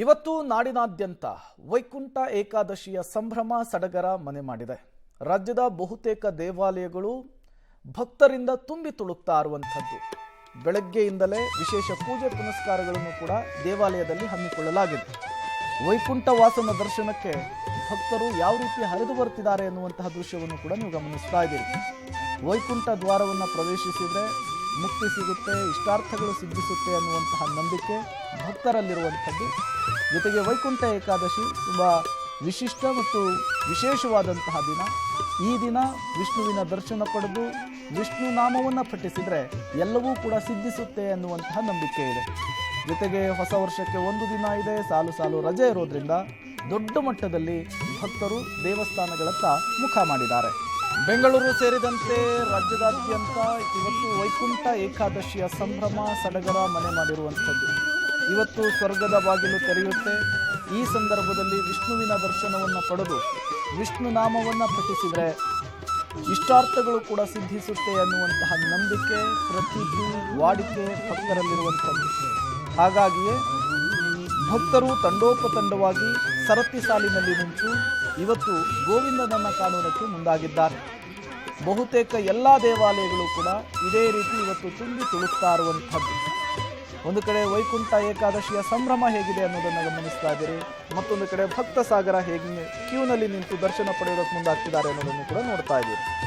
ಇವತ್ತು ನಾಡಿನಾದ್ಯಂತ ವೈಕುಂಠ ಏಕಾದಶಿಯ ಸಂಭ್ರಮ ಸಡಗರ ಮನೆ ಮಾಡಿದೆ. ರಾಜ್ಯದ ಬಹುತೇಕ ದೇವಾಲಯಗಳು ಭಕ್ತರಿಂದ ತುಂಬಿ ತುಳುಕ್ತಾ ಇರುವಂಥದ್ದು. ಬೆಳಗ್ಗೆಯಿಂದಲೇ ವಿಶೇಷ ಪೂಜೆ ಪುನಸ್ಕಾರಗಳನ್ನು ಕೂಡ ದೇವಾಲಯದಲ್ಲಿ ಹಮ್ಮಿಕೊಳ್ಳಲಾಗಿದೆ. ವೈಕುಂಠ ವಾಸನ ದರ್ಶನಕ್ಕೆ ಭಕ್ತರು ಯಾವ ರೀತಿ ಹರಿದು ಬರ್ತಿದ್ದಾರೆ ಎನ್ನುವಂತಹ ದೃಶ್ಯವನ್ನು ಕೂಡ ನೀವು ಗಮನಿಸ್ತಾ ಇದ್ದೀರಿ. ವೈಕುಂಠ ದ್ವಾರವನ್ನು ಪ್ರವೇಶಿಸಿದರೆ ಮುಕ್ತಿ ಸಿಗುತ್ತೆ, ಇಷ್ಟಾರ್ಥಗಳು ಸಿದ್ಧಿಸುತ್ತೆ ಅನ್ನುವಂತಹ ನಂಬಿಕೆ ಭಕ್ತರಲ್ಲಿರುವಂಥದ್ದು. ಜೊತೆಗೆ ವೈಕುಂಠ ಏಕಾದಶಿ ತುಂಬ ವಿಶಿಷ್ಟ ಮತ್ತು ವಿಶೇಷವಾದಂತಹ ದಿನ. ಈ ದಿನ ವಿಷ್ಣುವಿನ ದರ್ಶನ ಪಡೆದು ವಿಷ್ಣು ನಾಮವನ್ನು ಪಠಿಸಿದರೆ ಎಲ್ಲವೂ ಕೂಡ ಸಿದ್ಧಿಸುತ್ತೆ ಅನ್ನುವಂತಹ ನಂಬಿಕೆ ಇದೆ. ಜೊತೆಗೆ ಹೊಸ ವರ್ಷಕ್ಕೆ ಒಂದು ದಿನ ಇದೆ, ಸಾಲು ಸಾಲು ರಜೆ ಇರೋದ್ರಿಂದ ದೊಡ್ಡ ಮಟ್ಟದಲ್ಲಿ ಭಕ್ತರು ದೇವಸ್ಥಾನಗಳತ್ತ ಮುಖ ಮಾಡಿದ್ದಾರೆ. ಬೆಂಗಳೂರು ಸೇರಿದಂತೆ ರಾಜ್ಯದಾದ್ಯಂತ ಇವತ್ತು ವೈಕುಂಠ ಏಕಾದಶಿಯ ಸಂಭ್ರಮ ಸಡಗರ ಮನೆ ಮಾಡಿರುವಂಥದ್ದು. ಇವತ್ತು ಸ್ವರ್ಗದ ಬಾಗಿಲು ತೆರೆಯುತ್ತೆ. ಈ ಸಂದರ್ಭದಲ್ಲಿ ವಿಷ್ಣುವಿನ ದರ್ಶನವನ್ನು ಪಡೆದು ವಿಷ್ಣು ನಾಮವನ್ನು ಪಠಿಸಿದರೆ ಇಷ್ಟಾರ್ಥಗಳು ಕೂಡ ಸಿದ್ಧಿಸುತ್ತೆ ಅನ್ನುವಂತಹ ನಂಬಿಕೆ, ಪ್ರತೀತಿ, ವಾಡಿಕೆ ಭಕ್ತರಲ್ಲಿರುವಂಥದ್ದು. ಹಾಗಾಗಿಯೇ ಭಕ್ತರು ತಂಡೋಪತಂಡವಾಗಿ ಸರತಿ ಸಾಲಿನಲ್ಲಿ ನಿಂತು ಇವತ್ತು ಗೋವಿಂದನನ್ನು ಕಾಣುವುದಕ್ಕೆ ಮುಂದಾಗಿದ್ದಾರೆ. ಬಹುತೇಕ ಎಲ್ಲ ದೇವಾಲಯಗಳು ಕೂಡ ಇದೇ ರೀತಿ ಇವತ್ತು ತುಂಬಿ ತುಳುಕ್ತಾ ಇರುವಂಥದ್ದು. ಒಂದು ಕಡೆ ವೈಕುಂಠ ಏಕಾದಶಿಯ ಸಂಭ್ರಮ ಹೇಗಿದೆ ಅನ್ನೋದನ್ನು ಗಮನಿಸ್ತಾ ಇದ್ದೀರಿ. ಮತ್ತೊಂದು ಕಡೆ ಭಕ್ತ ಸಾಗರ ಹೇಗೆ ಕ್ಯೂನಲ್ಲಿ ನಿಂತು ದರ್ಶನ ಪಡೆಯೋದಕ್ಕೆ ಮುಂದಾಗ್ತಿದ್ದಾರೆ ಅನ್ನೋದನ್ನು ಕೂಡ ನೋಡ್ತಾ ಇದ್ದೀರಿ.